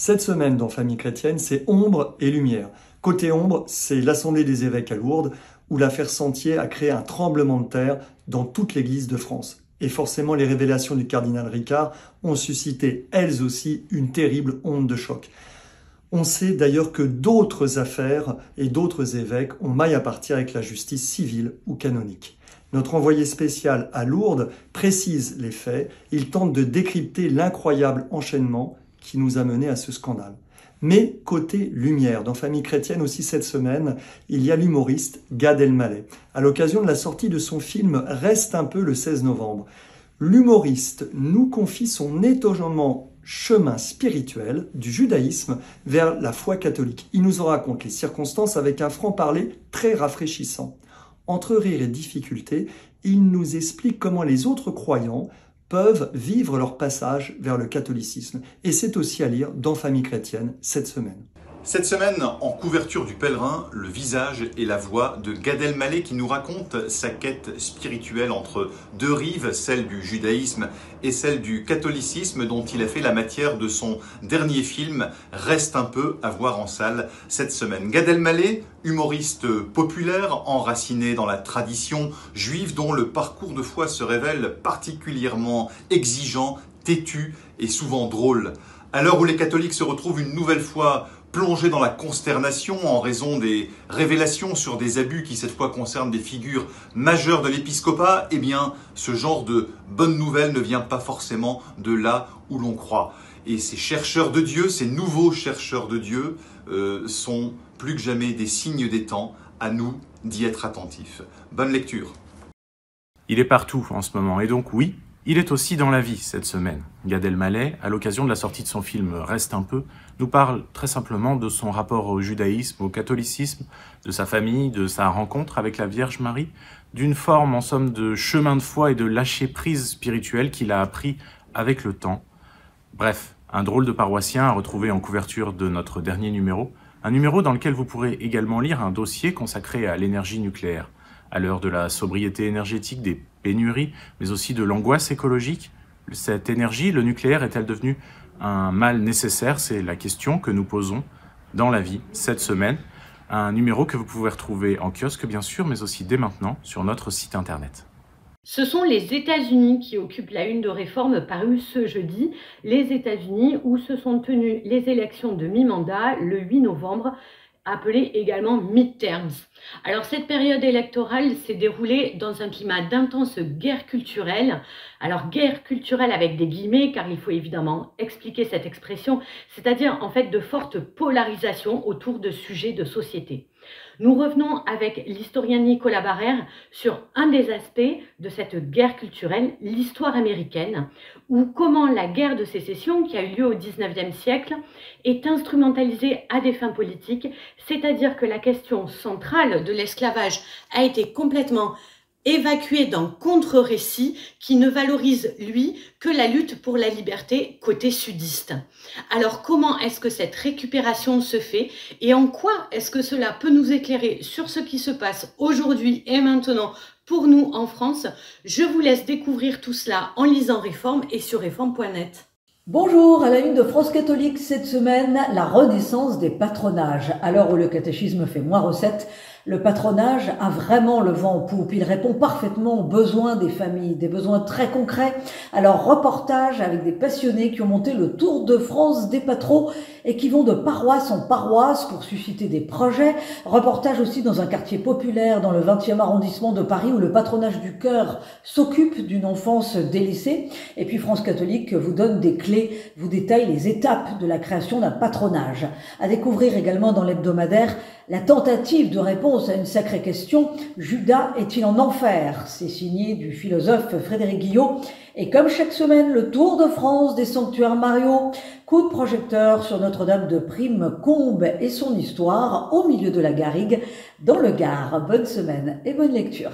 Cette semaine dans Famille chrétienne, c'est ombre et lumière. Côté ombre, c'est l'Assemblée des évêques à Lourdes, où l'affaire Sentier a créé un tremblement de terre dans toute l'Église de France. Et forcément, les révélations du cardinal Ricard ont suscité, elles aussi, une terrible onde de choc. On sait d'ailleurs que d'autres affaires et d'autres évêques ont maille à partir avec la justice civile ou canonique. Notre envoyé spécial à Lourdes précise les faits, il tente de décrypter l'incroyable enchaînement qui nous a mené à ce scandale. Mais côté lumière, dans Famille chrétienne aussi cette semaine, il y a l'humoriste Gad Elmaleh. À l'occasion de la sortie de son film Reste un peu le 16 novembre, l'humoriste nous confie son étonnant chemin spirituel du judaïsme vers la foi catholique. Il nous en raconte les circonstances avec un franc-parler très rafraîchissant. Entre rire et difficulté, il nous explique comment les autres croyants peuvent vivre leur passage vers le catholicisme. Et c'est aussi à lire dans Famille chrétienne cette semaine. Cette semaine, en couverture du Pèlerin, le visage et la voix de Gad Elmaleh qui nous raconte sa quête spirituelle entre deux rives, celle du judaïsme et celle du catholicisme dont il a fait la matière de son dernier film Reste un peu à voir en salle cette semaine. Gad Elmaleh, humoriste populaire, enraciné dans la tradition juive dont le parcours de foi se révèle particulièrement exigeant, têtu et souvent drôle. À l'heure où les catholiques se retrouvent une nouvelle fois plongés dans la consternation en raison des révélations sur des abus qui cette fois concernent des figures majeures de l'épiscopat, eh bien ce genre de bonne nouvelle ne vient pas forcément de là où l'on croit. Et ces chercheurs de Dieu, ces nouveaux chercheurs de Dieu sont plus que jamais des signes des temps, à nous d'y être attentifs. Bonne lecture. Il est partout en ce moment, et donc oui, il est aussi dans la vie cette semaine. Gad Elmaleh, à l'occasion de la sortie de son film Reste un peu, nous parle très simplement de son rapport au judaïsme, au catholicisme, de sa famille, de sa rencontre avec la Vierge Marie, d'une forme en somme de chemin de foi et de lâcher-prise spirituelle qu'il a appris avec le temps. Bref, un drôle de paroissien à retrouver en couverture de notre dernier numéro, un numéro dans lequel vous pourrez également lire un dossier consacré à l'énergie nucléaire. À l'heure de la sobriété énergétique, des pénuries, mais aussi de l'angoisse écologique, cette énergie, le nucléaire, est-elle devenue un mal nécessaire? C'est la question que nous posons dans la vie cette semaine. Un numéro que vous pouvez retrouver en kiosque, bien sûr, mais aussi dès maintenant sur notre site internet. Ce sont les États-Unis qui occupent la une de Réforme parue ce jeudi. Les États-Unis où se sont tenues les élections de mi-mandat le 8 novembre, appelées également midterms. Alors cette période électorale s'est déroulée dans un climat d'intense guerre culturelle. Alors guerre culturelle avec des guillemets, car il faut évidemment expliquer cette expression, c'est-à-dire en fait de forte polarisation autour de sujets de société. Nous revenons avec l'historien Nicolas Barrère sur un des aspects de cette guerre culturelle, l'histoire américaine, ou comment la guerre de sécession qui a eu lieu au XIXe siècle est instrumentalisée à des fins politiques, c'est-à-dire que la question centrale de l'esclavage a été complètement évacué d'un contre-récit qui ne valorise, lui, que la lutte pour la liberté côté sudiste. Alors comment est-ce que cette récupération se fait et en quoi est-ce que cela peut nous éclairer sur ce qui se passe aujourd'hui et maintenant pour nous en France? Je vous laisse découvrir tout cela en lisant Réforme et sur réforme.net. Bonjour, à la une de France catholique cette semaine, la renaissance des patronages. À l'heure où le catéchisme fait moins recette, le patronage a vraiment le vent en poupe. Il répond parfaitement aux besoins des familles, des besoins très concrets. Alors, reportage avec des passionnés qui ont monté le Tour de France des patros et qui vont de paroisse en paroisse pour susciter des projets. Reportage aussi dans un quartier populaire dans le 20e arrondissement de Paris où le patronage du cœur s'occupe d'une enfance délaissée. Et puis France catholique vous donne des clés, vous détaille les étapes de la création d'un patronage. À découvrir également dans l'hebdomadaire la tentative de réponse à une sacrée question, Judas est-il en enfer? C'est signé du philosophe Frédéric Guillot. Et comme chaque semaine, le Tour de France des sanctuaires Mario, coup de projecteur sur Notre-Dame de Prime-Combe et son histoire au milieu de la garrigue dans le Gard. Bonne semaine et bonne lecture.